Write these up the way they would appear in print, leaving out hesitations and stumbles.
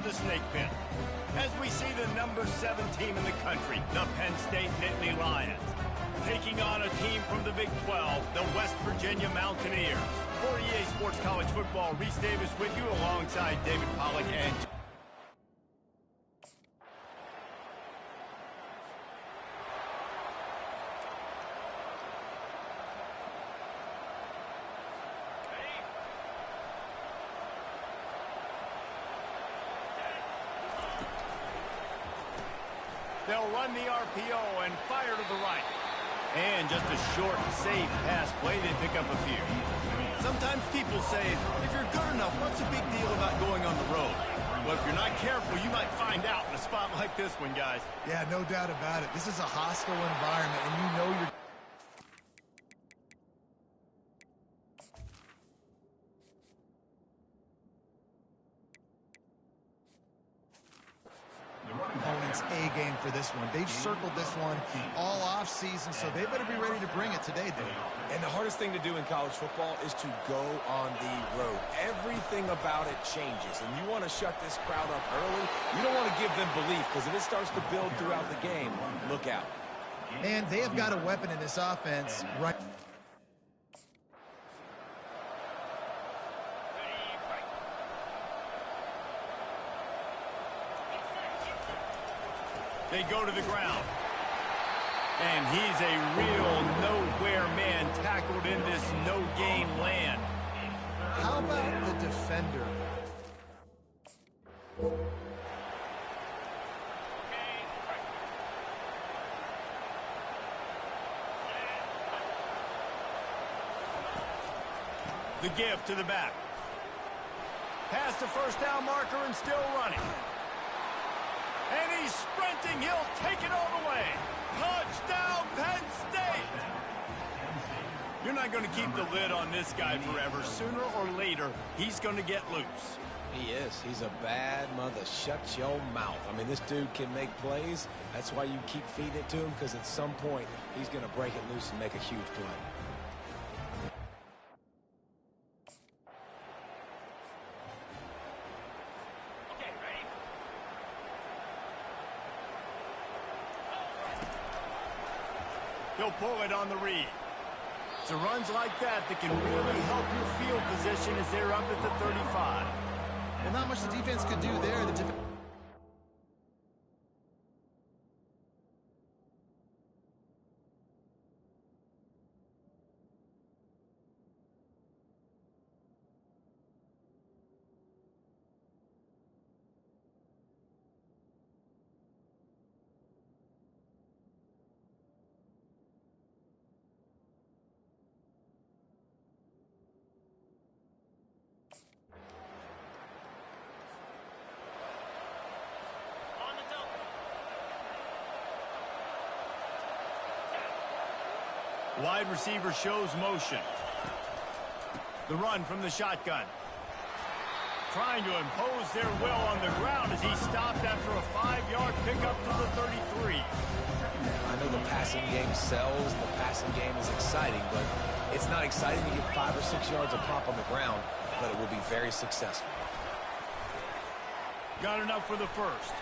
the snake pit. As we see the number 7 team in the country, the Penn State Nittany Lions, taking on a team from the Big 12, the West Virginia Mountaineers. For EA Sports College Football, Reese Davis with you alongside David Pollack and... They'll run the RPO and fire to the right. And just a short, safe pass play, they pick up a few. Sometimes people say, if you're good enough, what's the big deal about going on the road? Well, if you're not careful, you might find out in a spot like this one, guys. Yeah, no doubt about it. This is a hostile environment, and you know you're... opponent's A-game for this one. They've circled this one all off-season, so they better be ready to bring it today, Dave. And the hardest thing to do in college football is to go on the road. Everything about it changes, and you want to shut this crowd up early. You don't want to give them belief, because if it starts to build throughout the game, look out. And they have got a weapon in this offense right... They go to the ground. And he's a real nowhere man tackled in this no-gain land. How about the defender? The give to the back. Past the first down marker and still running. And he's sprinting. He'll take it all the way. Touchdown, Penn State! You're not going to keep the lid on this guy forever. Sooner or later, he's going to get loose. He is. He's a bad mother. Shut your mouth. I mean, this dude can make plays. That's why you keep feeding it to him, because at some point, he's going to break it loose and make a huge play. He'll pull it on the read. It's runs like that that can really help your field position as they're up at the 35. Well, not much the defense could do there. Wide receiver shows motion. The run from the shotgun. Trying to impose their will on the ground as he stopped after a 5-yard pickup to the 33. I know the passing game sells. The passing game is exciting, but it's not exciting to get 5 or 6 yards of pop on the ground, but it will be very successful. Got enough for the first.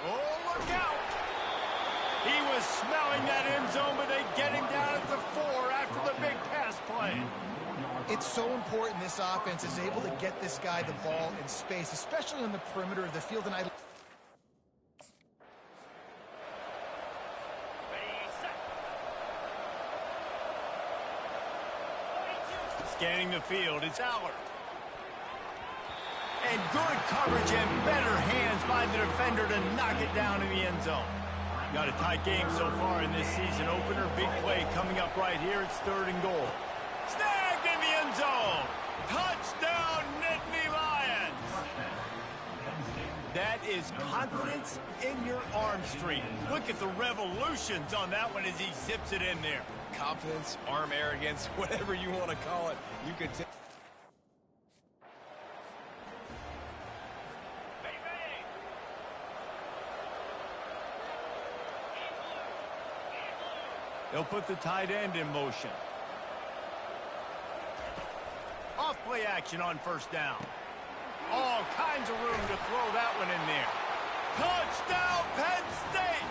Oh, look out! He was smelling that end zone, but they get him down at the 4 after the big pass play. It's so important this offense is able to get this guy the ball in space, especially on the perimeter of the field. And Scanning the field, it's Allard. And good coverage and better hands by the defender to knock it down in the end zone. Got a tight game so far in this season opener. Big play coming up right here. It's 3rd and goal. Snagged in the end zone. Touchdown, Nittany Lions. That is confidence in your arm strength. Look at the revolutions on that one as he zips it in there. Confidence, arm arrogance, whatever you want to call it. You could take. They'll put the tight end in motion. Off play action on 1st down. All kinds of room to throw that one in Touchdown, Penn State!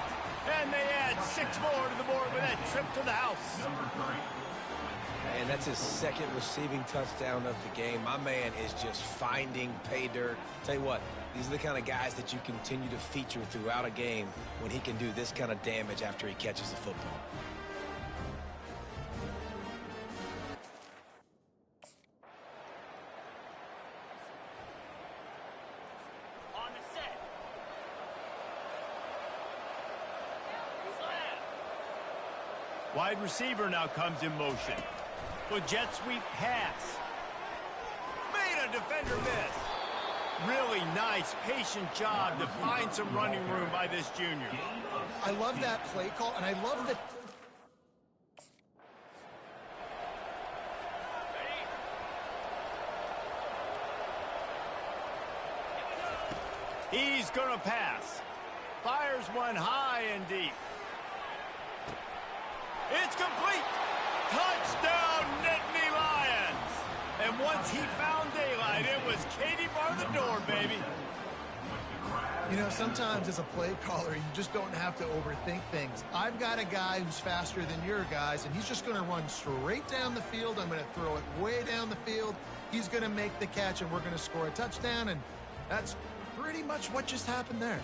And they add 6 more to the board with that trip to the house. And that's his second receiving touchdown of the game. My man is just finding pay dirt. Tell you what, these are the kind of guys that you continue to feature throughout a game when he can do this kind of damage after he catches the football. On the set. Wide receiver now comes in motion. With jet sweep pass. Made a defender miss. Really nice, patient job to find some running room by this junior. I love that play call, and I love that. He's gonna pass. Fires one high and deep. It's complete. Touchdown, Nittany Lions. And once he found daylight, it was Katie bar the door, baby. You know, sometimes as a play caller, you just don't have to overthink things. I've got a guy who's faster than your guys, and he's just going to run straight down the field. I'm going to throw it way down the field. He's going to make the catch, and we're going to score a touchdown, and that's pretty much what just happened there.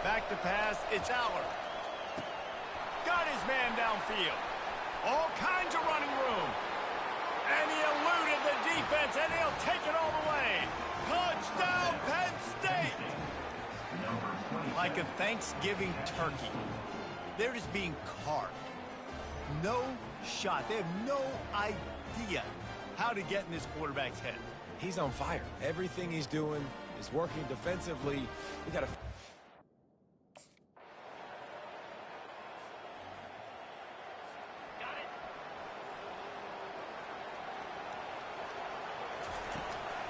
Back to pass, it's Aller. Got his man downfield. All kinds of running room. And he eluded the defense, and he'll take it all the way. Touchdown, Penn State! Like a Thanksgiving turkey. They're just being carved. No shot. They have no idea how to get in this quarterback's head. He's on fire. Everything he's doing is working defensively. We got to...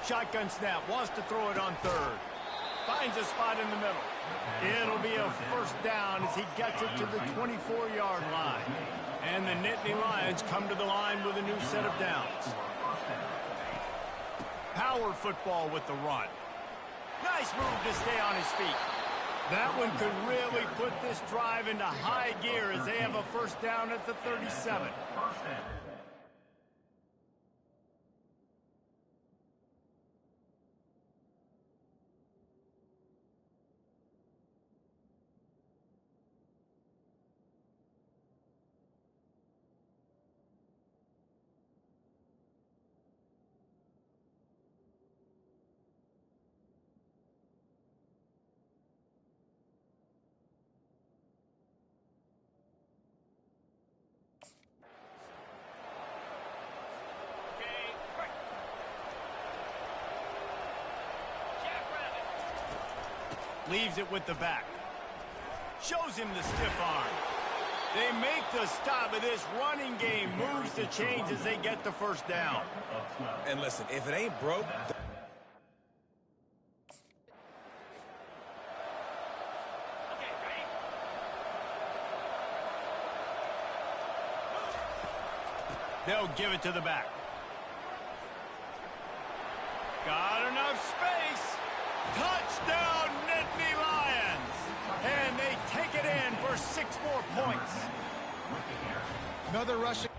Shotgun snap, wants to throw it on third. Finds a spot in the middle. It'll be a first down as he gets it to the 24-yard line. And the Nittany Lions come to the line with a new set of downs. Power football with the run. Nice move to stay on his feet. That one could really put this drive into high gear as they have a first down at the 37. Leaves it with the back. Shows him the stiff arm. They make the stop of this running game. Moves to change as they get the first down. And listen, if it ain't broke... They'll give it to the back. Got enough space. Touchdown, Nittany Lions! And they take it in for 6 more points. Another rushing.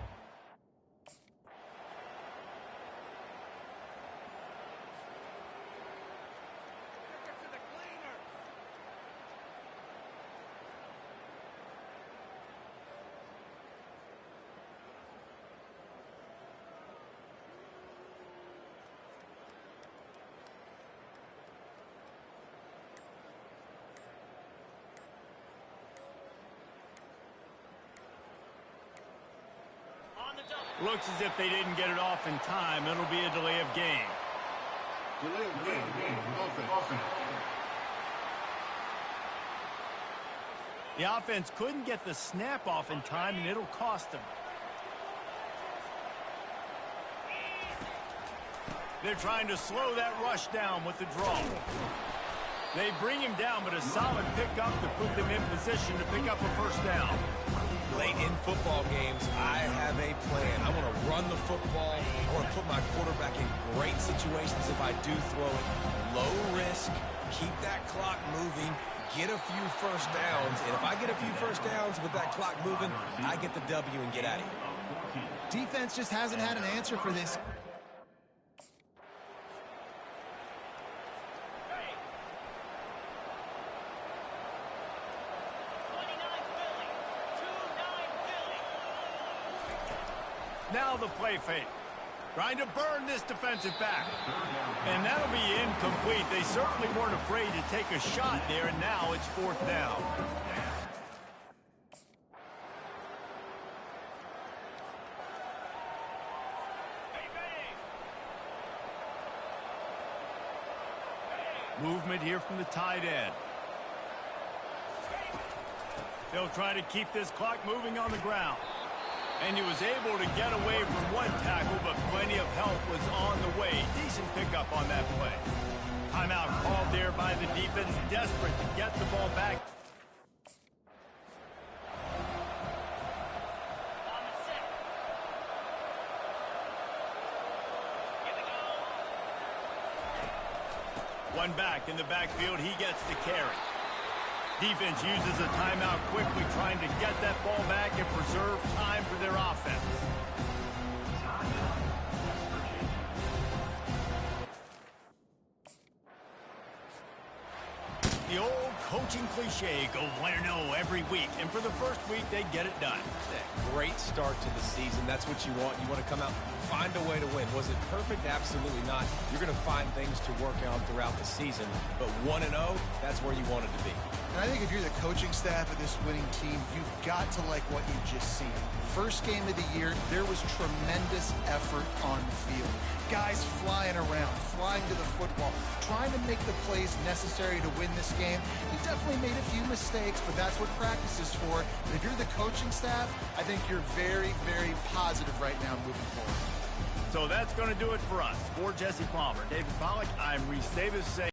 Looks as if they didn't get it off in time. It'll be a delay of game. Delay of game. Offense. The offense couldn't get the snap off in time, and it'll cost them. They're trying to slow that rush down with the draw. They bring him down, but a solid pickup to put them in position to pick up a first down. Late in football games, I have a plan. I want to run the football. I want to put my quarterback in great situations if I do throw it. Low risk, keep that clock moving, get a few first downs. And if I get a few first downs with that clock moving, I get the W and get out of here. Defense just hasn't had an answer for this. Now the play fake. Trying to burn this defensive back. And that'll be incomplete. They certainly weren't afraid to take a shot there, and now it's fourth down. Movement here from the tight end. They'll try to keep this clock moving on the ground. And he was able to get away from one tackle, but plenty of help was on the way. Decent pickup on that play. Timeout called there by the defense, desperate to get the ball back. One back in the backfield, he gets the carry. Defense uses a timeout quickly, trying to get that ball back and preserve time for their offense. The old coaching cliche, go 1-0 every week. And for the first week, they get it done. Great start to the season. That's what you want. You want to come out, find a way to win. Was it perfect? Absolutely not. You're going to find things to work on throughout the season. But 1-0, that's where you want it to be. And I think if you're the coaching staff of this winning team, you've got to like what you just seen. First game of the year, there was tremendous effort on the field. Guys flying around, flying to the football, trying to make the plays necessary to win this game. He definitely made a few mistakes, but that's what practice is for. And if you're the coaching staff, I think you're very, very positive right now moving forward. So that's going to do it for us. For Jesse Palmer, David Pollack, I'm Reese Davis saying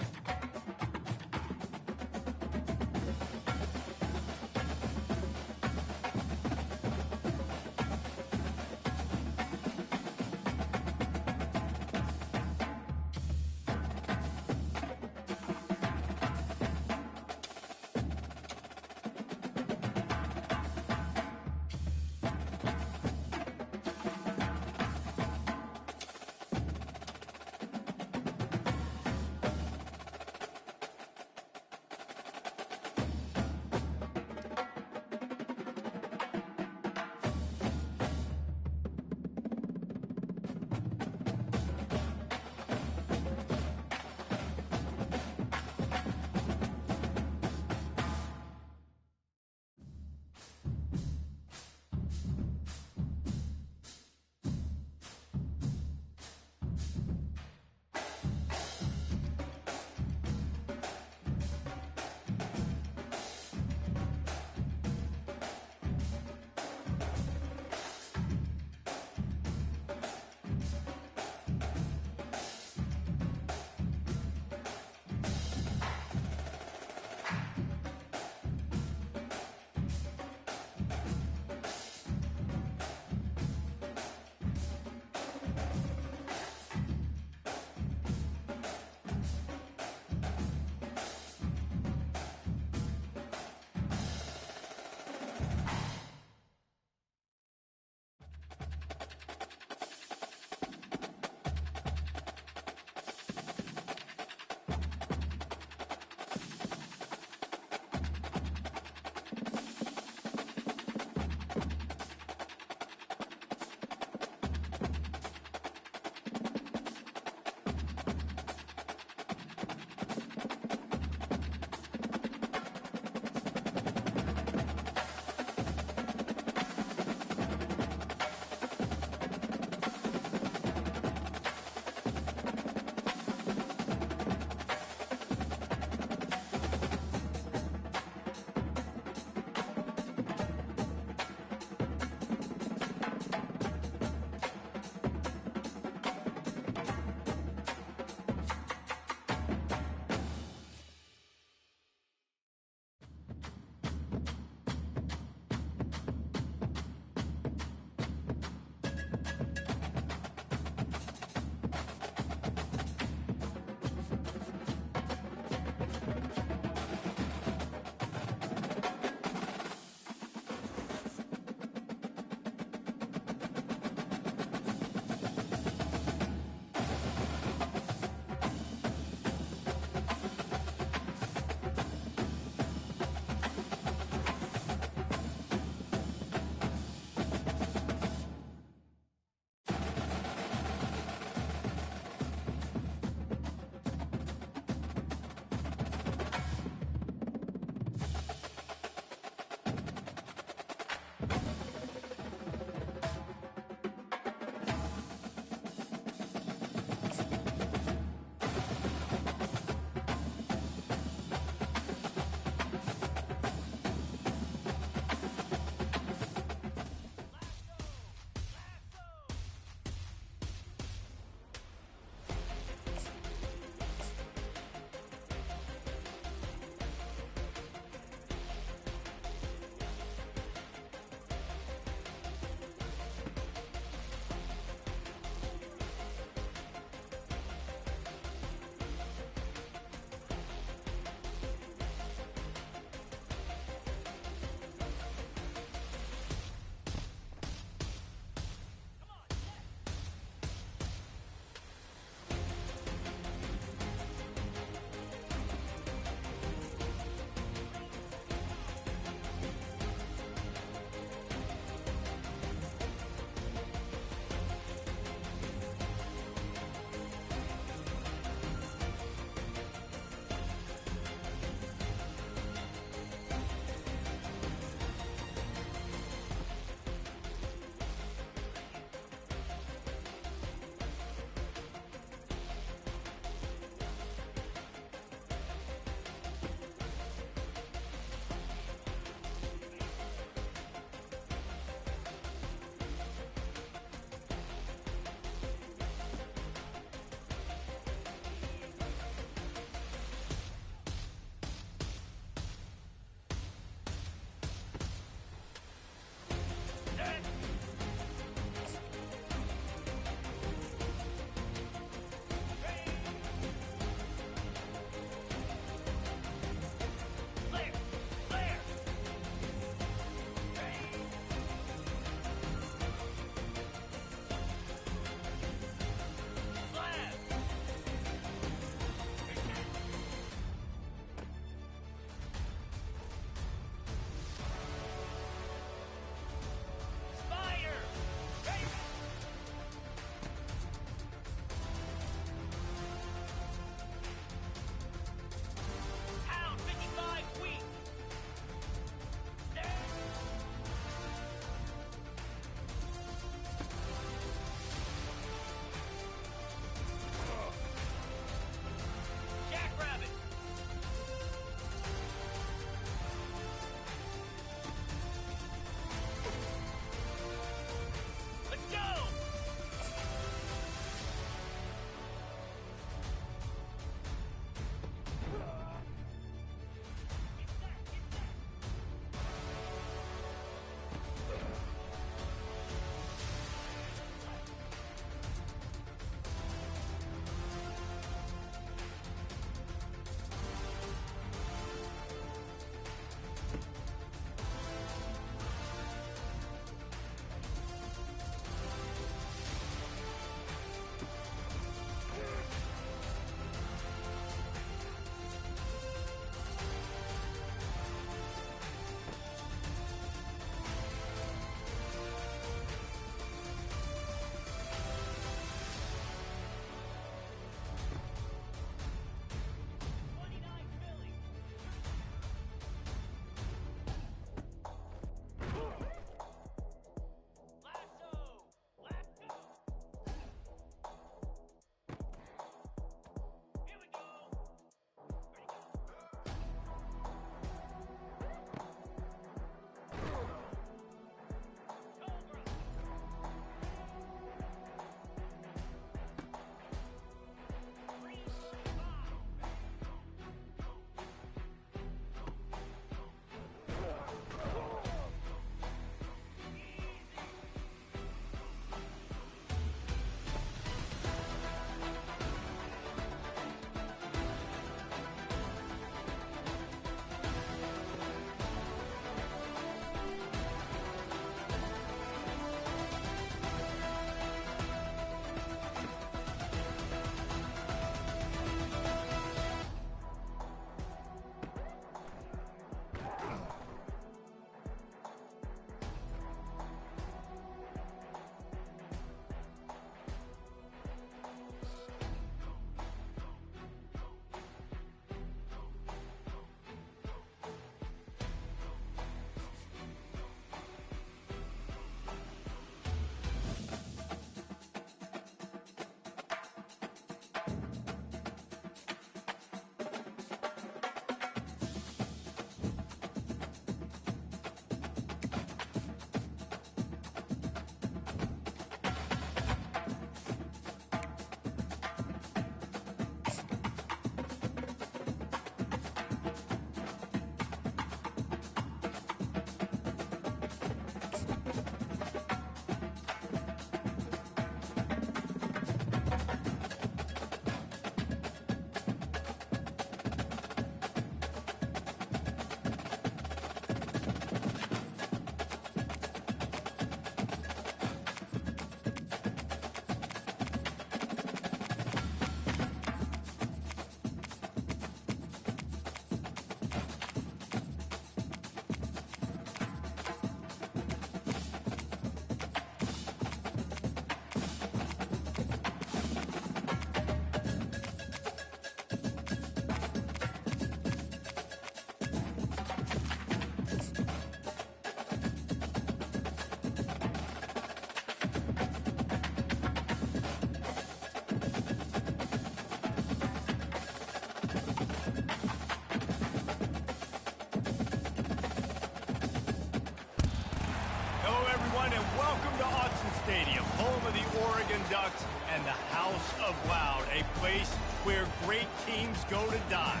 Welcome to Autzen Stadium, home of the Oregon Ducks and the House of Loud, a place where great teams go to die.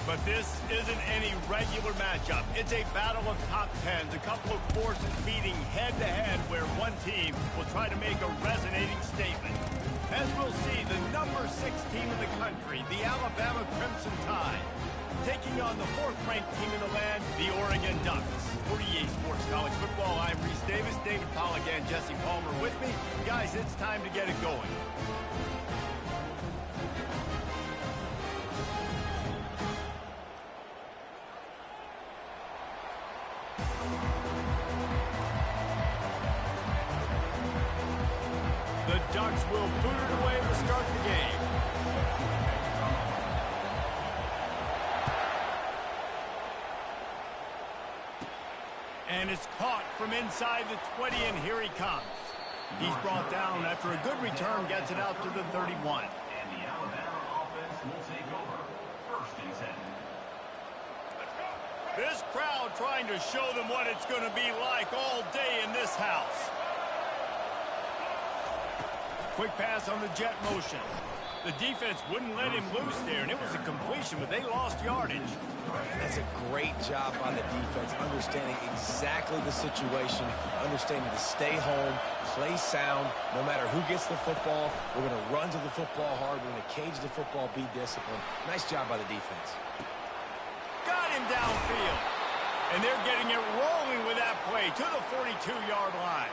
But this isn't any regular matchup. It's a battle of top tens, a couple of forces meeting head-to-head where one team will try to make a resonating statement. As we'll see, the number 6 team in the country, the Alabama Crimson Tide, taking on the 4th-ranked team in the land, the Oregon Ducks. For EA Sports College Football, I'm Reese Davis, David Pollack, and Jesse Palmer with me. Guys, it's time to get it going. The Ducks will boot it away to start the game. And it's caught from inside the 20, and here he comes. He's brought down after a good return, gets it out to the 31. And the Alabama offense will take over. 1st and 10. This crowd trying to show them what it's going to be like all day in this house. Quick pass on the jet motion. The defense wouldn't let him loose there, and it was a completion, but they lost yardage. That's a great job by the defense, understanding exactly the situation, understanding to stay home, play sound. No matter who gets the football, we're going to run to the football hard. We're going to cage the football, be disciplined. Nice job by the defense. Got him downfield. And they're getting it rolling with that play to the 42-yard line.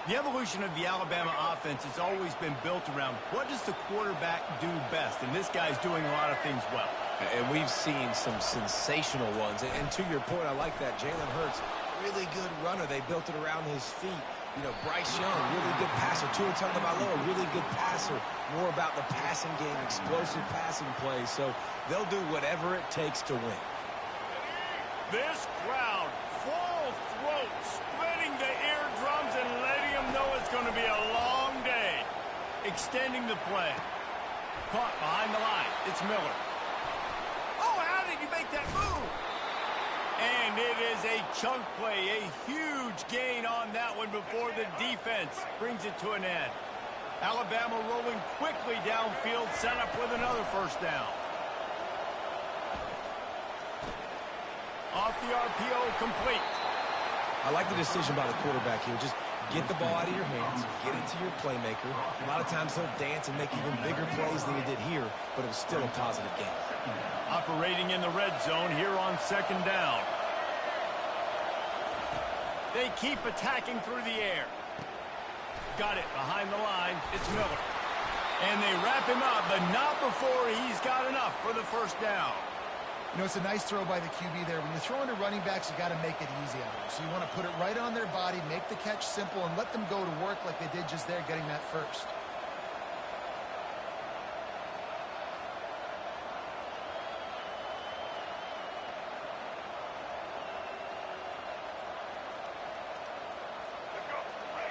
The evolution of the Alabama offense has always been built around what does the quarterback do best, and this guy's doing a lot of things well. And we've seen some sensational ones. And to your point, I like that. Jalen Hurts, really good runner. They built it around his feet. You know, Bryce Young, really good passer. Tua Tagovailoa, really good passer. More about the passing game, explosive passing plays. So they'll do whatever it takes to win. This crowd, full throat, splitting the eardrums and letting them know it's going to be a long day. Extending the play. Caught behind the line. It's Miller. Oh, how did you make that move? And it is a chunk play, a huge gain on that one before the defense brings it to an end. Alabama rolling quickly downfield, set up with another 1st down. Off the RPO, complete. I like the decision by the quarterback here. Just get the ball out of your hands, get it to your playmaker. A lot of times he'll dance and make even bigger plays than he did here, but it was still a positive game. Operating in the red zone here on 2nd down. They keep attacking through the air. Got it behind the line. It's Miller. And they wrap him up, but not before he's got enough for the 1st down. You know, it's a nice throw by the QB there. When you're throwing to running backs, you got to make it easy on them. So you want to put it right on their body, make the catch simple, and let them go to work like they did just there, getting that 1st.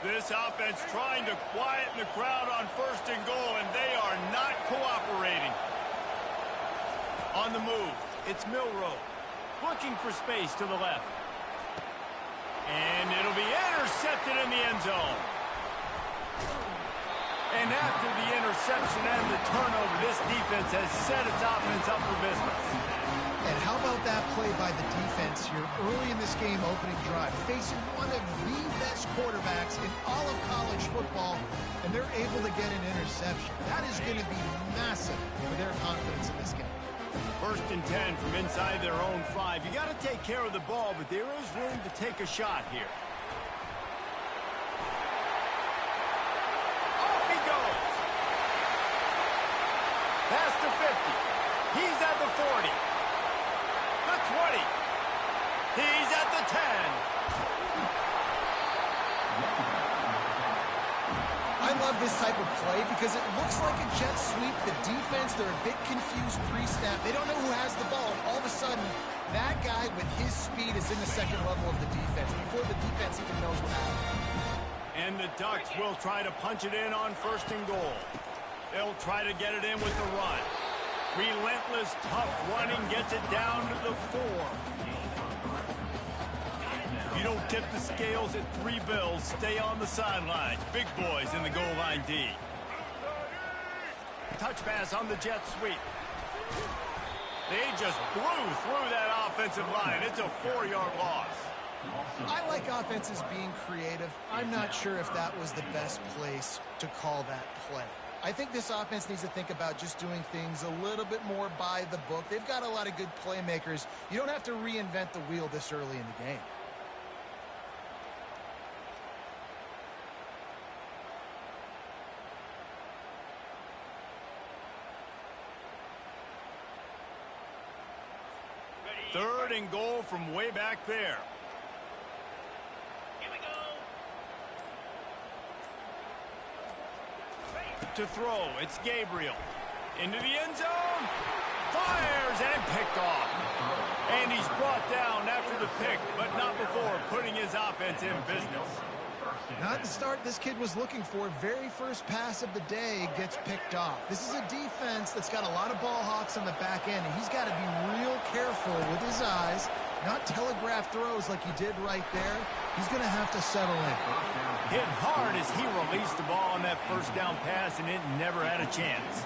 This offense trying to quieten the crowd on 1st and goal, and they are not cooperating. On the move, it's Milroe. Looking for space to the left. And it'll be intercepted in the end zone. And after the interception and the turnover, this defense has set its offense up for business. And how about that play by the defense here early in this game opening drive, facing one of the best quarterbacks in all of college football, and they're able to get an interception. That is going to be massive for their confidence in this game. 1st and 10 from inside their own 5. You got to take care of the ball, but there is room to take a shot here. Off he goes. Past the 50. He's at the 40. The 20. He's at the 10. I love this type of play because it looks like a jet sweep. The defense, they're a bit confused pre-snap. They don't know who has the ball. All of a sudden, that guy with his speed is in the 2nd level of the defense before the defense even knows what happened. And the Ducks will try to punch it in on 1st and goal. They'll try to get it in with the run. Relentless, tough running gets it down to the 4. You don't tip the scales at 3 bills. Stay on the sidelines. Big boys in the goal line D. Touch pass on the jet sweep. They just blew through that offensive line. It's a 4-yard loss. I like offenses being creative. I'm not sure if that was the best place to call that play. I think this offense needs to think about just doing things a little bit more by the book. They've got a lot of good playmakers. You don't have to reinvent the wheel this early in the game. Third and goal from way back there. Here we go. To throw, it's Gabriel. Into the end zone. Fires and picked off. And he's brought down after the pick, but not before putting his offense in business. Not the start this kid was looking for. Very first pass of the day gets picked off. This is a defense that's got a lot of ball hawks on the back end, and he's got to be real careful with his eyes, not telegraph throws like he did right there. He's going to have to settle in. Hit hard as he released the ball on that first down pass, and it never had a chance.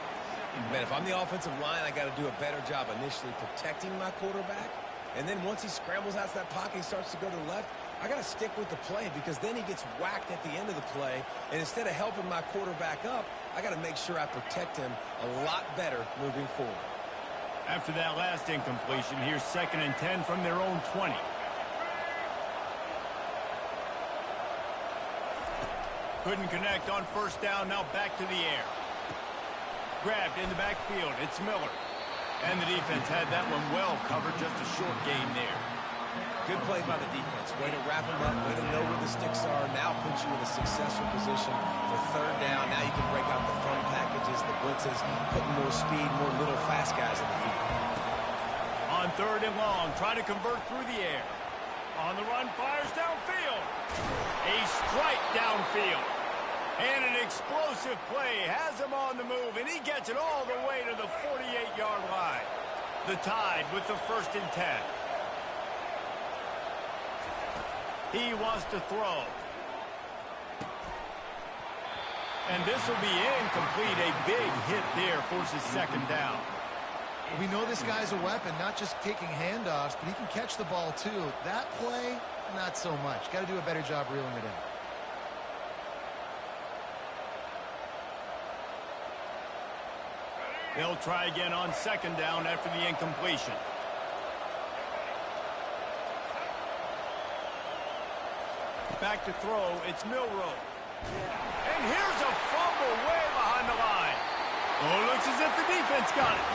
Man, if I'm the offensive line, I got to do a better job initially protecting my quarterback. And then once he scrambles out of that pocket, he starts to go to the left, I got to stick with the play because then he gets whacked at the end of the play. And instead of helping my quarterback up, I got to make sure I protect him a lot better moving forward. After that last incompletion, here's 2nd and 10 from their own 20. Couldn't connect on first down, now back to the air. Grabbed in the backfield, it's Miller. And the defense had that one well covered, just a short gain there. Good play by the defense. Way to wrap them up, way to know where the sticks are. Now put you in a successful position for third down. Now you can break out the fun packages, the blitzes, putting more speed, more little fast guys in the field. On 3rd and long, try to convert through the air. On the run, fires downfield. A strike downfield. And an explosive play has him on the move, and he gets it all the way to the 48-yard line. The Tide with the 1st and 10. He wants to throw. And this will be incomplete. A big hit there forces 2nd down. We know this guy's a weapon, not just kicking handoffs, but he can catch the ball too. That play, not so much. Got to do a better job reeling it in. They'll try again on 2nd down after the incompletion. Back to throw, it's Milroe. And here's a fumble way behind the line. Oh, it looks as if the defense got it.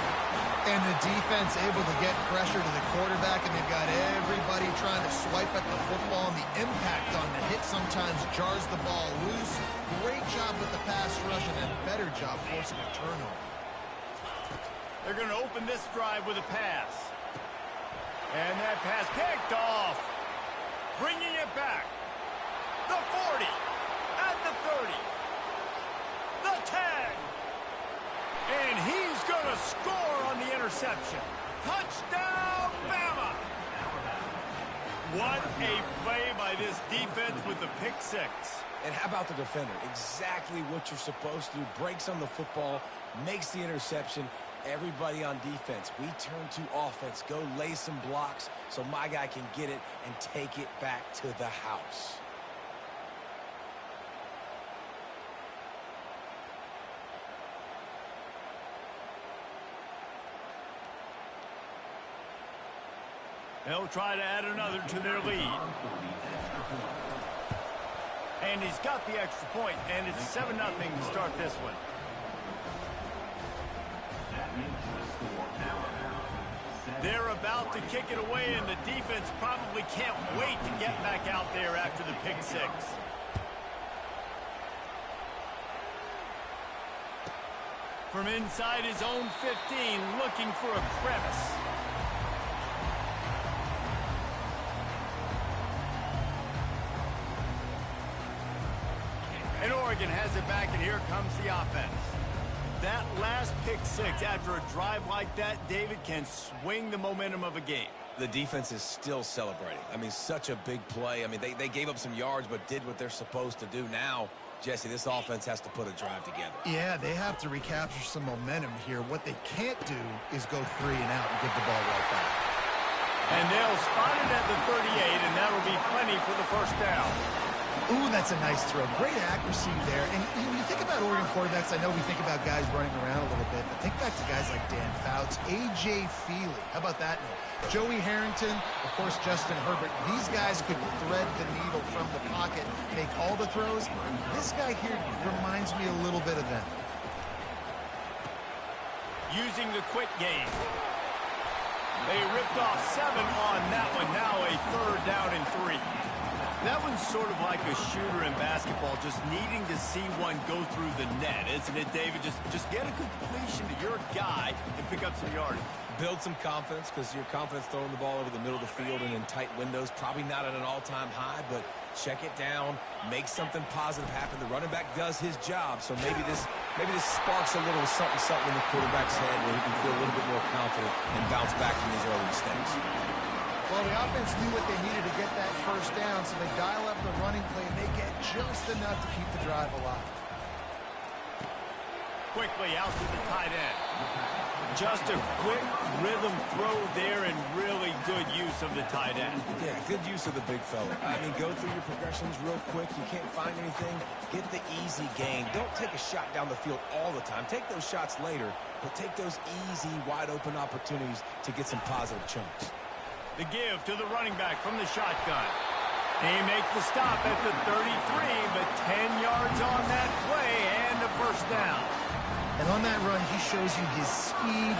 And the defense able to get pressure to the quarterback, and they've got everybody trying to swipe at the football, and the impact on the hit sometimes jars the ball loose. Great job with the pass rush, and a better job forcing a turnover. They're going to open this drive with a pass. And that pass picked off. Bringing it back. The 40. At the 30. The 10. And he's going to score on the interception. Touchdown, Bama. What a play by this defense with the pick 6. And how about the defender? Exactly what you're supposed to do. Breaks on the football, makes the interception. Everybody on defense, we turn to offense. Go lay some blocks so my guy can get it and take it back to the house. They'll try to add another to their lead. And he's got the extra point, and it's 7-0 to start this one. They're about to kick it away, and the defense probably can't wait to get back out there after the pick 6. From inside his own 15, looking for a crevice. And Oregon has it back, and here comes the offense. That last pick 6 after a drive like that, David, can swing the momentum of a game. The defense is still celebrating. I mean, such a big play. I mean, they gave up some yards but did what they're supposed to do. Now, Jesse, this offense has to put a drive together. Yeah, they have to recapture some momentum here. What they can't do is go 3 and out and give the ball right back. And they'll spot it at the 38, and that'll be plenty for the first down. Ooh, that's a nice throw. Great accuracy there. And when you think about Oregon quarterbacks, I know we think about guys running around a little bit, but think back to guys like Dan Fouts, A.J. Feely. How about that name? Joey Harrington, of course, Justin Herbert. These guys could thread the needle from the pocket, make all the throws. This guy here reminds me a little bit of them. Using the quick game. They ripped off 7 on that one. Now a 3rd down and 3. That one's sort of like a shooter in basketball, just needing to see one go through the net, isn't it, David? Just get a completion to your guy and pick up some yardage. Build some confidence, because your confidence throwing the ball over the middle of the field and in tight windows, probably not at an all-time high, but check it down, make something positive happen. The running back does his job, so maybe this sparks a little something in the quarterback's head where he can feel a little bit more confident and bounce back from these early mistakes. Well, the offense knew what they needed to get that first down, so they dial up the running play, and they get just enough to keep the drive alive. Quickly out to the tight end. Just a quick rhythm throw there and really good use of the tight end. Yeah, good use of the big fella. I mean, go through your progressions real quick. You can't find anything. Get the easy gain. Don't take a shot down the field all the time. Take those shots later, but take those easy, wide-open opportunities to get some positive chunks. The give to the running back from the shotgun. He makes the stop at the 33, but 10 yards on that play and a first down. And on that run, he shows you his speed.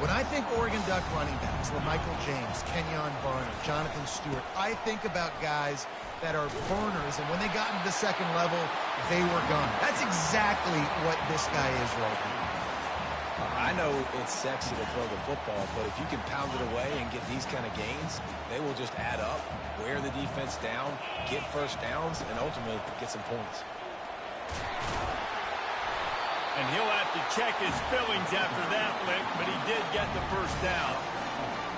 When I think Oregon Duck running backs, LaMichael James, Kenyon Barner, Jonathan Stewart, I think about guys that are burners, and when they got into the second level, they were gone. That's exactly what this guy is right here. I know it's sexy to throw the football, but if you can pound it away and get these kind of gains, they will just add up, wear the defense down, get first downs, and ultimately get some points. And he'll have to check his fillings after that lick, but he did get the first down.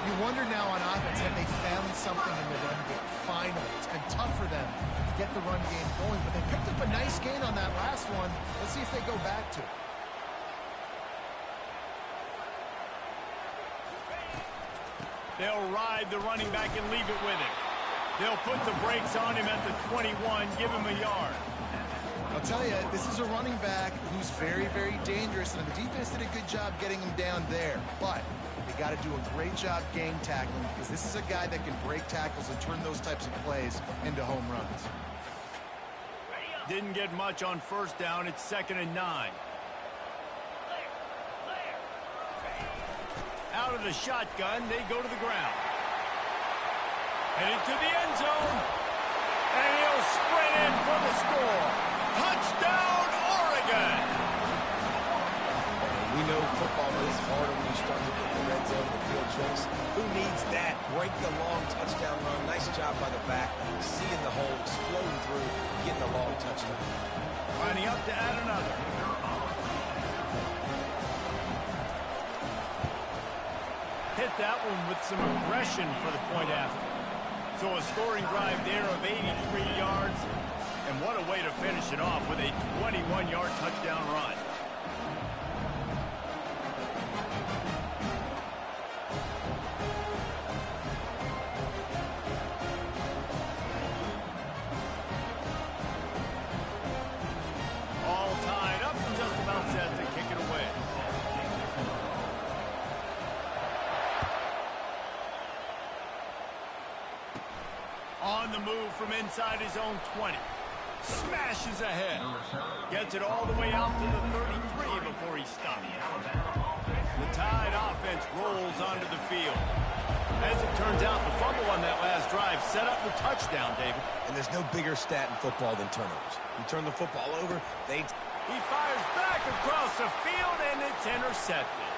You wonder now on offense, have they found something in the run game? Finally, it's been tough for them to get the run game going, but they picked up a nice gain on that last one. Let's see if they go back to it. They'll ride the running back and leave it with him. They'll put the brakes on him at the 21, give him a yard. I'll tell you, this is a running back who's very, very dangerous, and the defense did a good job getting him down there. But they got to do a great job game tackling, because this is a guy that can break tackles and turn those types of plays into home runs. Didn't get much on first down. It's 2nd and 9. Out of the shotgun, they go to the ground. Headed to the end zone. And he'll sprint in for the score. Touchdown, Oregon! And we know football is harder when you start to get the red zone, the field tricks. Who needs that? Break the long touchdown run. Nice job by the back. Seeing the hole, exploding through, getting the long touchdown. Lining up to add another. Hit that one with some aggression for the point after. So a scoring drive there of 83 yards. And what a way to finish it off with a 21-yard touchdown run. All tied up and just about set to kick it away. On the move from inside his own 20. Smashes ahead. Gets it all the way out to the 33 before he stops. The Tide offense rolls onto the field. As it turns out, the fumble on that last drive set up the touchdown, David. And there's no bigger stat in football than turnovers. You turn the football over, He fires back across the field, and it's intercepted.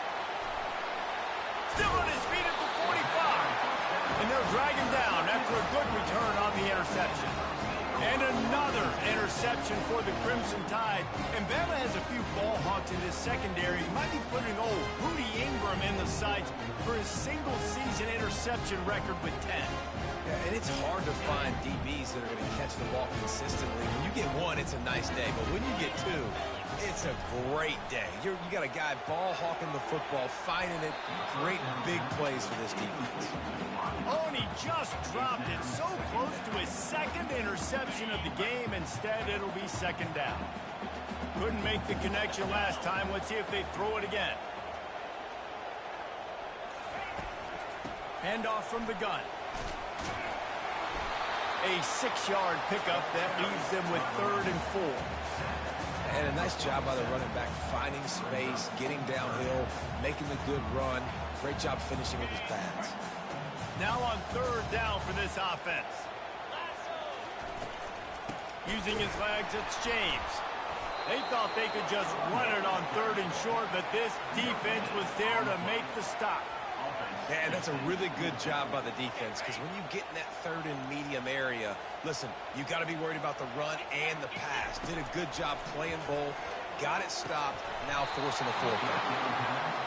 Still on his feet at the 45. And they'll drag him down after a good return on the interception. And another interception for the Crimson Tide. And Bama has a few ball hawks in this secondary. He might be putting old Rudy Ingram in the sights for his single-season interception record with 10. Yeah, and it's hard to find DBs that are going to catch the ball consistently. When you get one, it's a nice day. But when you get two, it's a great day. You got a guy ball hawking the football, finding it. Great big plays for this defense. Oh, and he just dropped it so close to his second interception of the game. Instead, it'll be second down. Couldn't make the connection last time. Let's see if they throw it again. Handoff from the gun. A 6-yard pickup that leaves them with 3rd and 4. And a nice job by the running back, finding space, getting downhill, making the good run. Great job finishing with his pass. Now on 3rd down for this offense. Using his legs, it's James. They thought they could just run it on 3rd and short, but this defense was there to make the stop. Yeah, that's a really good job by the defense, because when you get in that 3rd and medium area, listen, you got to be worried about the run and the pass. Did a good job playing both, got it stopped, now forcing the 4th down.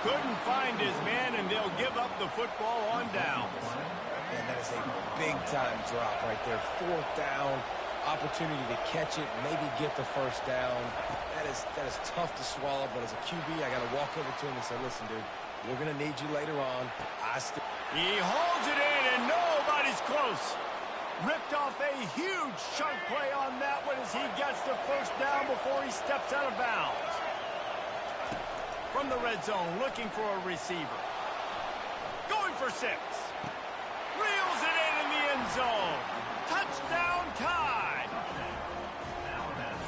Couldn't find his man, and they'll give up the football on downs. And that is a big-time drop right there. 4th down, opportunity to catch it, maybe get the 1st down. That is tough to swallow, but as a QB, I got to walk over to him and say, listen, dude, we're going to need you later on. He holds it in, and nobody's close. Ripped off a huge chunk play on that one as he gets the 1st down before he steps out of bounds. From the red zone, looking for a receiver. Going for 6. Reels it in the end zone. Touchdown Tide.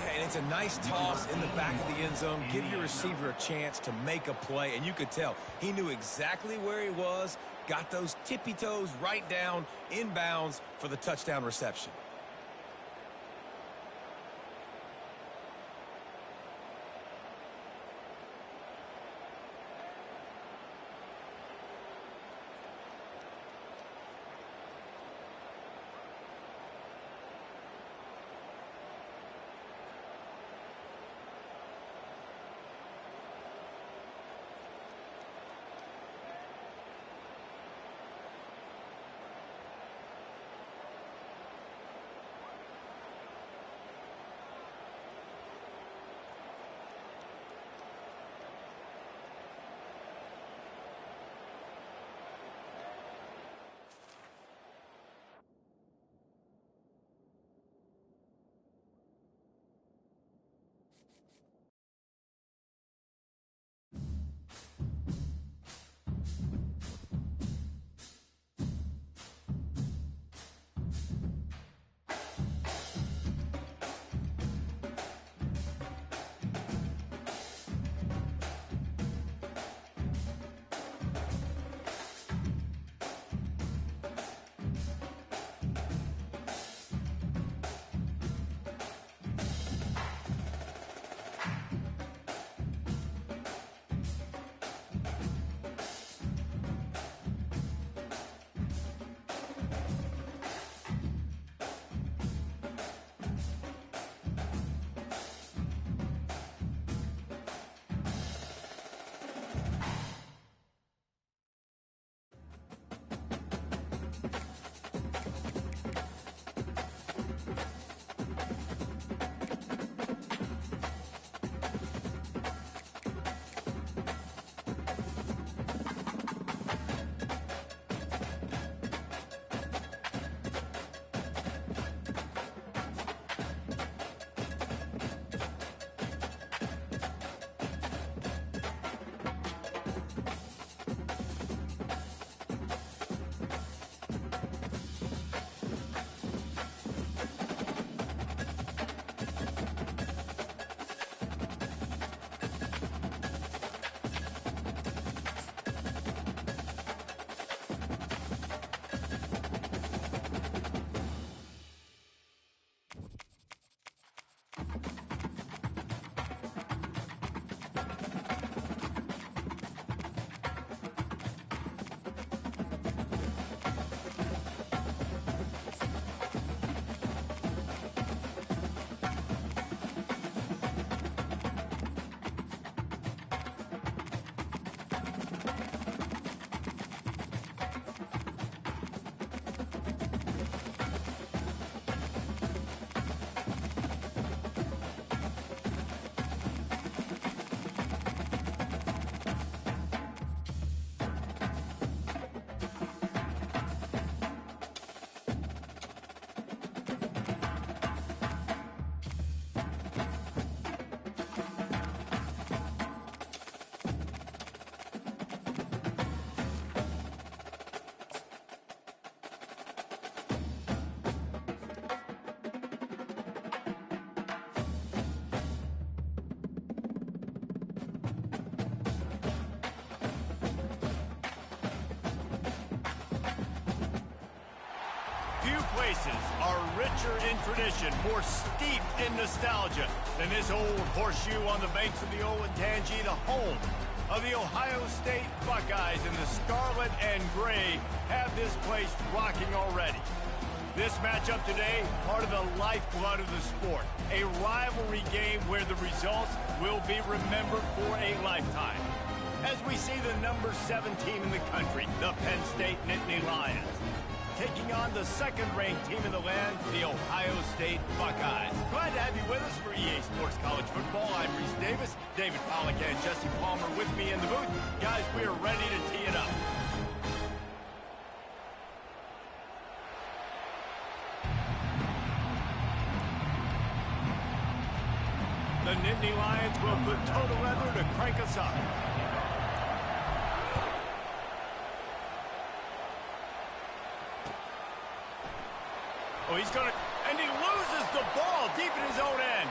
Yeah, and it's a nice toss in the back of the end zone. Give your receiver a chance to make a play, and you could tell he knew exactly where he was, got those tippy toes right down, inbounds for the touchdown reception. places are richer in tradition, more steeped in nostalgia than this old horseshoe on the banks of the Olentangy, the home of the Ohio State Buckeyes. And the scarlet and gray have this place rocking already. This matchup today, part of the lifeblood of the sport. A rivalry game where the results will be remembered for a lifetime. As we see the number 7 team in the country, the Penn State Nittany Lions, taking on the second-ranked team in the land, the Ohio State Buckeyes. Glad to have you with us for EA Sports College Football. I'm Reese Davis, David Pollack and Jesse Palmer with me in the booth. Guys, we are ready to tee it up. The Nittany Lions will put total leather to crank us up. Oh, he's going to, and he loses the ball deep in his own end.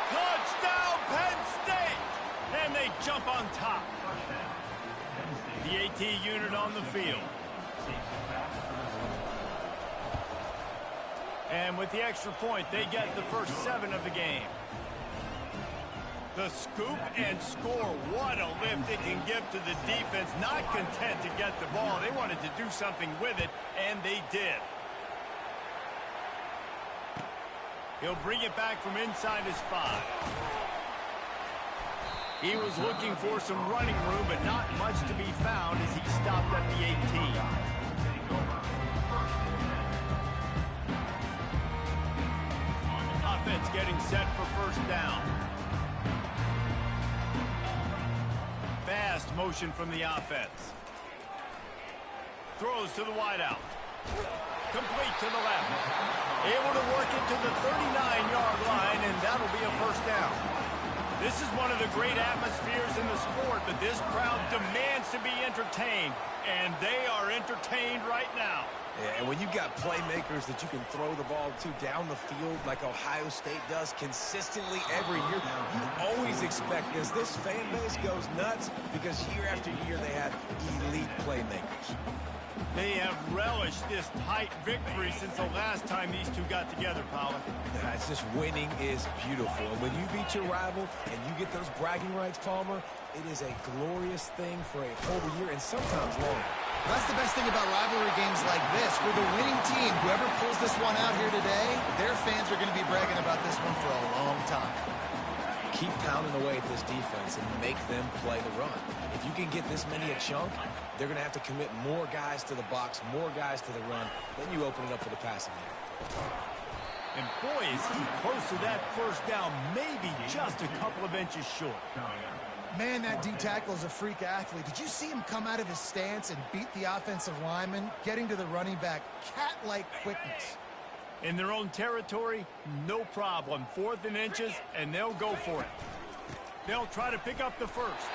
Touchdown, Penn State! And they jump on top. The AT unit on the field. And with the extra point, they get the first 7 of the game. The scoop and score. What a lift it can give to the defense. Not content to get the ball. They wanted to do something with it, and they did. He'll bring it back from inside his 5. He was looking for some running room, but not much to be found as he stopped at the 18. Offense getting set for first down. Fast motion from the offense. Throws to the wideout. Complete to the left. Able to work it to the 39-yard line, and that'll be a first down. This is one of the great atmospheres in the sport, but this crowd demands to be entertained, and they are entertained right now. Yeah, and when you got playmakers that you can throw the ball to down the field like Ohio State does consistently every year, you always expect this. This fan base goes nuts because year after year they have elite playmakers. They have relished this tight victory since the last time these two got together, Pollard. Yeah, it's just winning is beautiful. And when you beat your rival and you get those bragging rights, Palmer, it is a glorious thing for a whole year and sometimes longer. That's the best thing about rivalry games like this. For the winning team, whoever pulls this one out here today, their fans are going to be bragging about this one for a long time. Keep pounding away at this defense and make them play the run. If you can get this many a chunk, they're going to have to commit more guys to the box, more guys to the run. Then you open it up for the passing game. And boy, is he close to that first down, maybe just a couple of inches short. Man, that D-tackle is a freak athlete. Did you see him come out of his stance and beat the offensive lineman, getting to the running back? Cat-like quickness. In their own territory, no problem. 4th and inches, and they'll go for it. They'll try to pick up the first.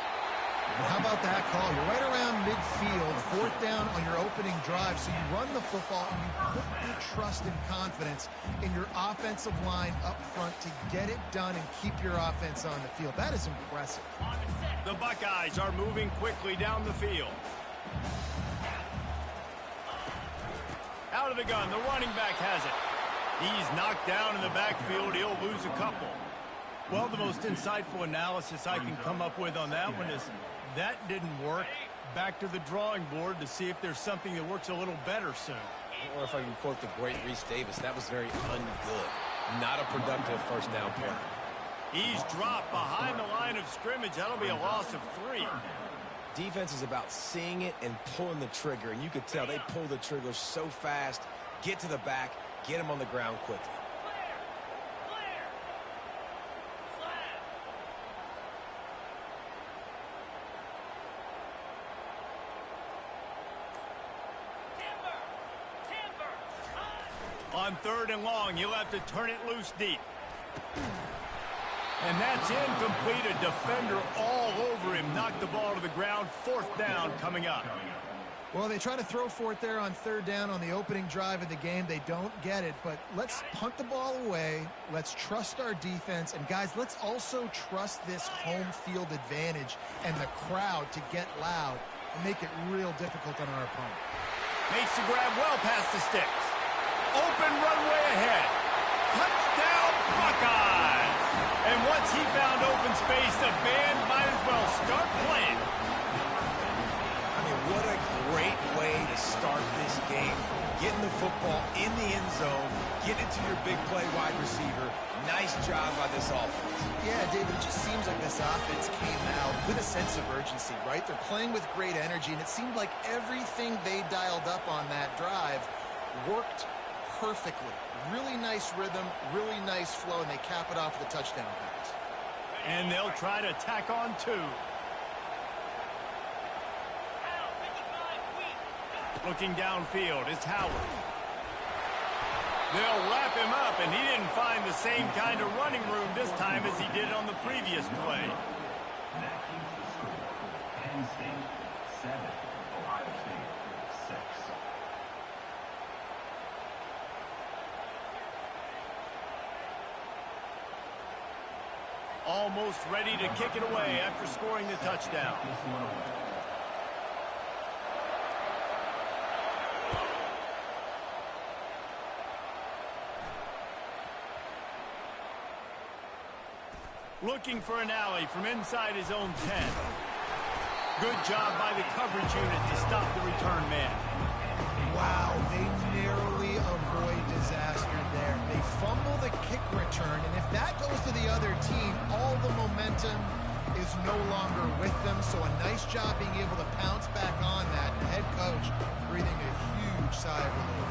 Well, how about that call? You're right around midfield, 4th down on your opening drive, so you run the football and you put your trust and confidence in your offensive line up front to get it done and keep your offense on the field. That is impressive. The Buckeyes are moving quickly down the field. Out of the gun, the running back has it. He's knocked down in the backfield. He'll lose a couple. Well, the most insightful analysis I can come up with on that one is that didn't work. Back to the drawing board to see if there's something that works a little better soon. Or if I can quote the great Reese Davis, that was very ungood. Not a productive first down play. He's dropped behind the line of scrimmage. That'll be a loss of 3. Defense is about seeing it and pulling the trigger, and you could tell they pull the trigger so fast, get to the back, get him on the ground quickly. On 3rd and long, he'll have to turn it loose deep. And that's incomplete. A defender all over him. Knocked the ball to the ground. 4th down coming up. Well, they try to throw for it there on 3rd down on the opening drive of the game. They don't get it, but let's punt the ball away. Let's trust our defense. And, guys, let's also trust this home field advantage and the crowd to get loud and make it real difficult on our opponent. Makes the grab well past the sticks. Open runway ahead. Touchdown, Buckeyes! And once he found open space, the band might as well start playing. I mean, what a great way to start this game. Getting the football in the end zone, get it to your big play wide receiver. Nice job by this offense. Yeah, David, it just seems like this offense came out with a sense of urgency, right? They're playing with great energy, and it seemed like everything they dialed up on that drive worked perfectly. Really nice rhythm, really nice flow, and they cap it off with a touchdown pass. And they'll try to tack on two. Looking downfield, it's Howard. They'll wrap him up, and he didn't find the same kind of running room this time as he did on the previous play. That keeps the score. Penn State 7, Ohio State 6. Almost ready to kick it away after scoring the touchdown. This one away. Looking for an alley from inside his own 10. Good job by the coverage unit to stop the return man. Wow, they narrowly avoid disaster there. They fumble the kick return, and if that goes to the other team, all the momentum is no longer with them. So a nice job being able to pounce back on that. The head coach breathing a huge sigh of relief.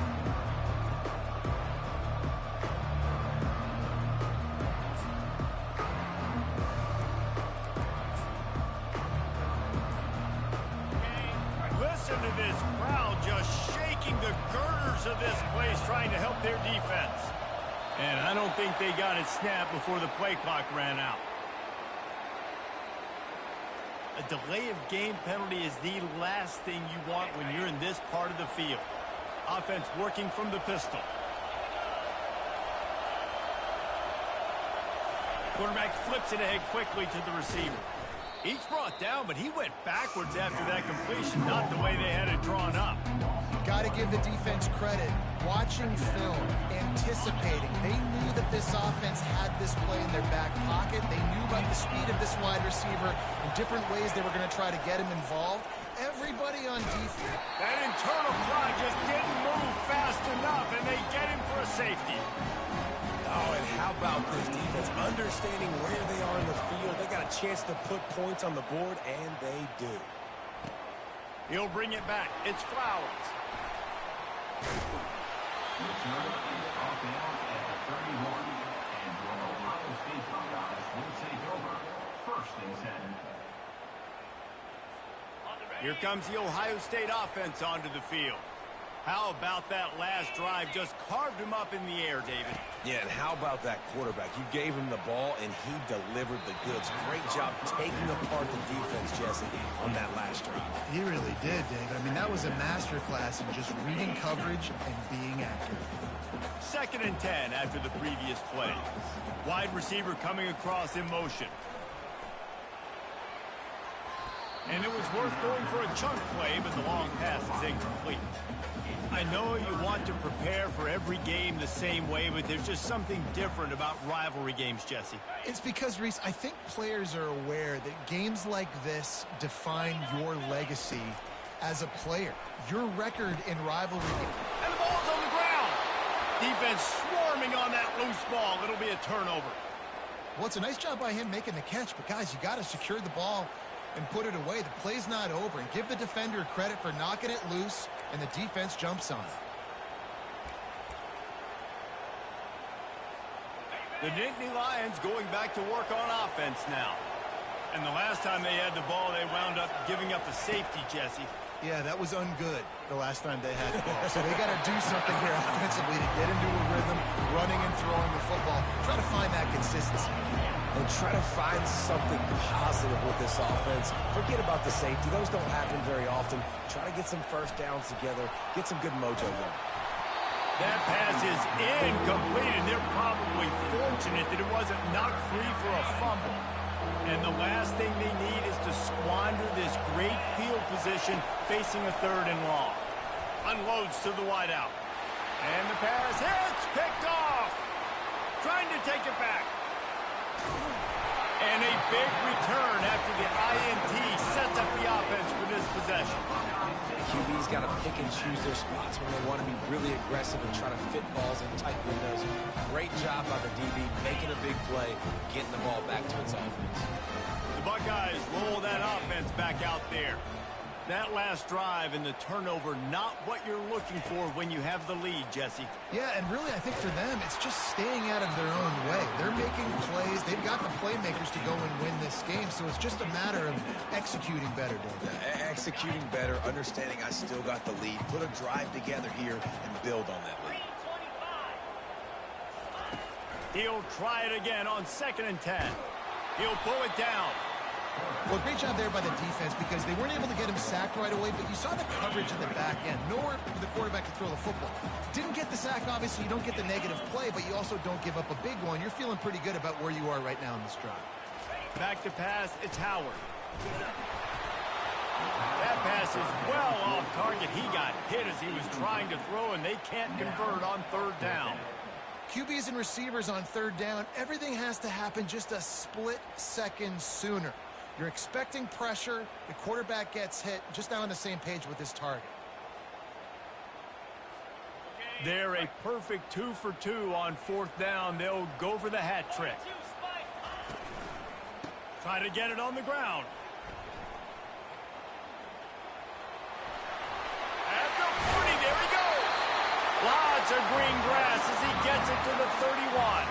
Listen to this crowd just shaking the girders of this place trying to help their defense. And I don't think they got it snapped before the play clock ran out. A delay of game penalty is the last thing you want when you're in this part of the field. Offense working from the pistol. Quarterback flips it ahead quickly to the receiver. He's brought down, but he went backwards after that completion, not the way they had it drawn up. Got to give the defense credit. Watching film, anticipating. They knew that this offense had this play in their back pocket. They knew about the speed of this wide receiver and different ways they were going to try to get him involved. Everybody on defense. That internal clock just didn't move fast enough, and they get him for a safety. Oh, and how about this defense? Understanding where they are in the field. They got a chance to put points on the board, and they do. He'll bring it back. It's Flowers. Return is brought down at the 31, and your Ohio State Buckeyes will take over. First and 10. Here comes the Ohio State offense onto the field. How about that last drive? Just carved him up in the air, David. Yeah, and how about that quarterback? You gave him the ball, and he delivered the goods. Great job taking apart the defense, Jesse, on that last drive. He really did, David. I mean, that was a masterclass in just reading coverage and being accurate. 2nd and 10 after the previous play. Wide receiver coming across in motion. And it was worth going for a chunk play, but the long pass is incomplete. I know you want to prepare for every game the same way, but there's just something different about rivalry games, Jesse. It's because, Reese, I think players are aware that games like this define your legacy as a player. Your record in rivalry games. And the ball's on the ground. Defense swarming on that loose ball. It'll be a turnover. Well, it's a nice job by him making the catch, but guys, you got to secure the ball and put it away. The play's not over. And give the defender credit for knocking it loose, and the defense jumps on it. The Nittany Lions going back to work on offense now. And the last time they had the ball, they wound up giving up a safety, Jesse. Yeah, that was ungood the last time they had the ball. So they got to do something here offensively to get into a rhythm, running and throwing the football. Try to find that consistency. And try to find something positive with this offense. Forget about the safety. Those don't happen very often. Try to get some first downs together. Get some good mojo going. That pass is incomplete, and they're probably fortunate that it wasn't knocked free for a fumble. And the last thing they need is to squander this great field position facing a 3rd and long. Unloads to the wideout. And the pass hits, picked off. Trying to take it back. And a big return after the INT sets up the offense for this possession. QB's got to pick and choose their spots when they want to be really aggressive and try to fit balls in tight windows. Great job by the DB making a big play, getting the ball back to its offense. The Buckeyes roll that offense back out there. That last drive and the turnover, not what you're looking for when you have the lead, Jesse. Yeah, and really, I think for them, it's just staying out of their own way. They're making plays. They've got the playmakers to go and win this game, so it's just a matter of executing better, Dave. Executing better, understanding I still got the lead. Put a drive together here and build on that lead. He'll try it again on 2nd and 10. He'll pull it down. Well, great job there by the defense because they weren't able to get him sacked right away, but you saw the coverage in the back end. Nowhere for the quarterback to throw the football. Didn't get the sack, obviously. You don't get the negative play, but you also don't give up a big one. You're feeling pretty good about where you are right now in this drive. Back to pass, it's Howard. That pass is well off target. He got hit as he was trying to throw, and they can't convert on 3rd down. QBs and receivers on 3rd down, everything has to happen just a split second sooner. You're expecting pressure. The quarterback gets hit. Just now on the same page with his target. They're a perfect 2 for 2 on 4th down. They'll go for the hat trick. Try to get it on the ground. At the 40, there he goes. Lots of green grass as he gets it to the 31.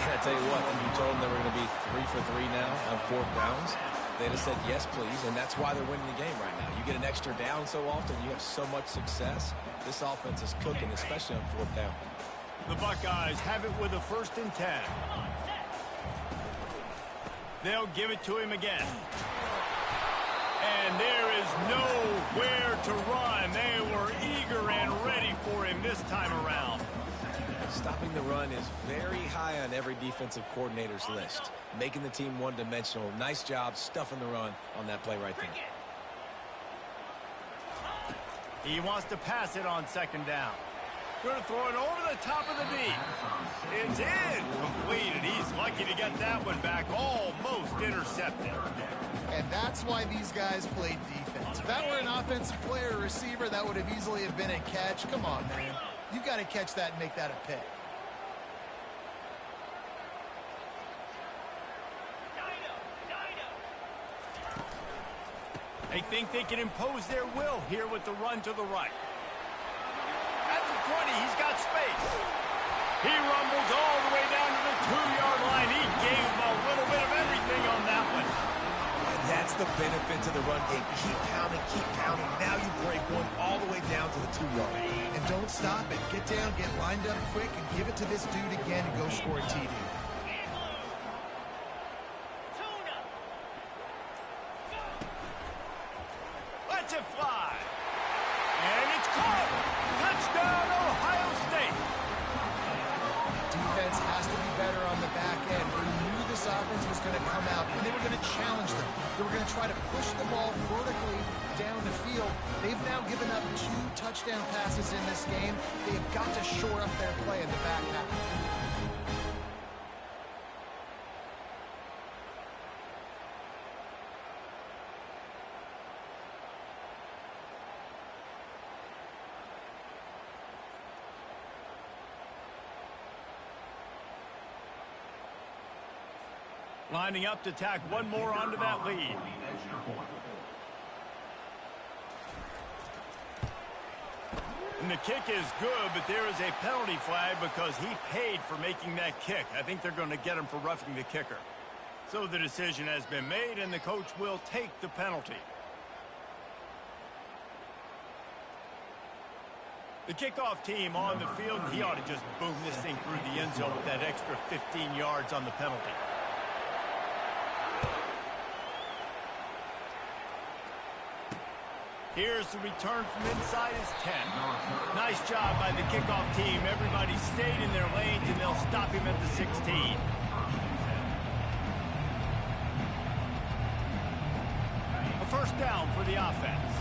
I tell you what, if you told them they were going to be 3 for 3 now on 4th downs, they'd have said yes, please, and that's why they're winning the game right now. You get an extra down so often, you have so much success. This offense is cooking, especially on 4th down. The Buckeyes have it with a 1st and 10. They'll give it to him again. And there is nowhere to run. They were eager and ready for him this time around. Stopping the run is very high on every defensive coordinator's list. Making the team one-dimensional. Nice job stuffing the run on that play right there. He wants to pass it on 2nd down. Going to throw it over the top of the D. It's completed. He's lucky to get that one back. Almost intercepted. And that's why these guys played defense. If that were an offensive player or receiver, that would have easily have been a catch. Come on, man. You got to catch that and make that a pick. They think they can impose their will here with the run to the right. At the 20, he's got space. He rumbles all the way down to the 2-yard line. He gave him a little bit of everything on that one. And that's the benefit to the run game. Keep pounding, keep pounding. Now you break one all the way down to the 2-yard line. And don't stop it. Get down, get lined up quick, and give it to this dude again and go score a TD. Let's it fly. And it's caught. Touchdown, Ohio State. Defense has to be better on the back end. They knew this offense was going to come out, and they were going to challenge them. They were going to try to push the ball vertically down the field. They've now given up 2 touchdown passes in this game. They have got to shore up their play in the back half. Lining up to tack one more onto that lead. And the kick is good, but there is a penalty flag because he paid for making that kick. I think they're going to get him for roughing the kicker. So the decision has been made, and the coach will take the penalty. The kickoff team on the field, he ought to just boom this thing through the end zone with that extra 15 yards on the penalty. Here's the return from inside his 10. Nice job by the kickoff team. Everybody stayed in their lanes, and they'll stop him at the 16. A 1st down for the offense.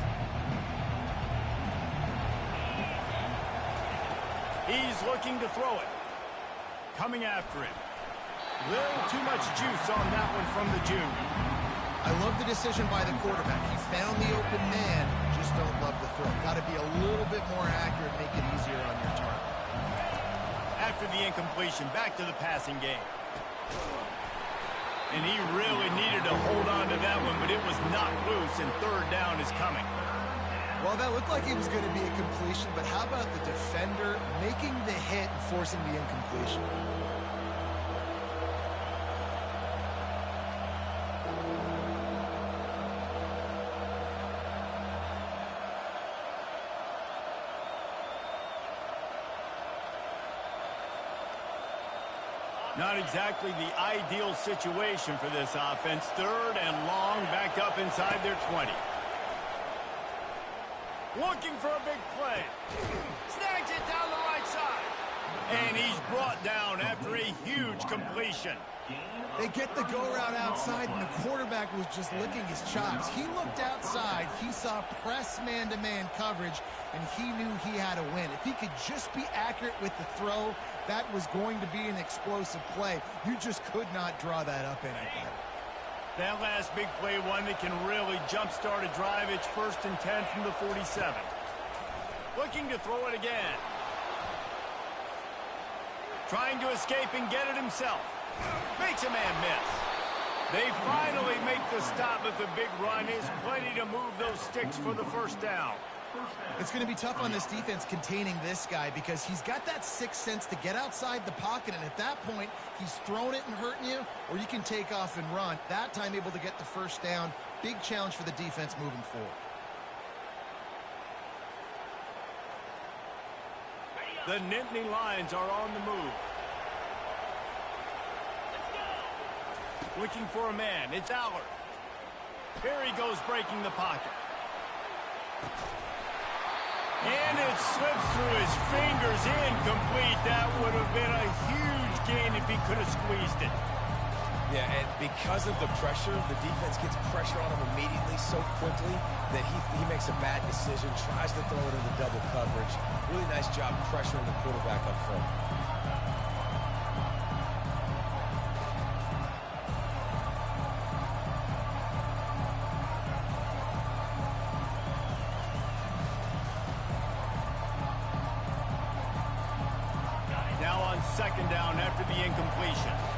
He's looking to throw it. Coming after him. Little too much juice on that one from the junior. I love the decision by the quarterback. He found the open man, just don't love the throw. Got to be a little bit more accurate, make it easier on your target. After the incompletion, back to the passing game. And he really needed to hold on to that one, but it was knocked loose, and third down is coming. Well, that looked like it was going to be a completion, but how about the defender making the hit and forcing the incompletion? Not exactly the ideal situation for this offense. Third and long, back up inside their 20. Looking for a big play. Snags it down the right side. And he's brought down after a huge completion. They get the go route outside, and the quarterback was just licking his chops. He looked outside, he saw press man-to-man coverage, and he knew he had to win. If he could just be accurate with the throw, that was going to be an explosive play. You just could not draw that up any better. That last big play, one that can really jumpstart a drive. It's 1st and 10 from the 47. Looking to throw it again. Trying to escape and get it himself. Makes a man miss. They finally make the stop, but the big run is plenty to move those sticks for the first down. It's going to be tough on this defense containing this guy because he's got that sixth sense to get outside the pocket, and at that point, he's throwing it and hurting you, or you can take off and run. That time able to get the first down. Big challenge for the defense moving forward. The Nittany Lions are on the move. Looking for a man. It's Allard. Here he goes, breaking the pocket. And it slips through his fingers, incomplete. That would have been a huge gain if he could have squeezed it. Yeah, and because of the pressure, the defense gets pressure on him immediately so quickly that he makes a bad decision, tries to throw it into double coverage. Really nice job pressuring the quarterback up front. Now on 2nd down after the incompletion.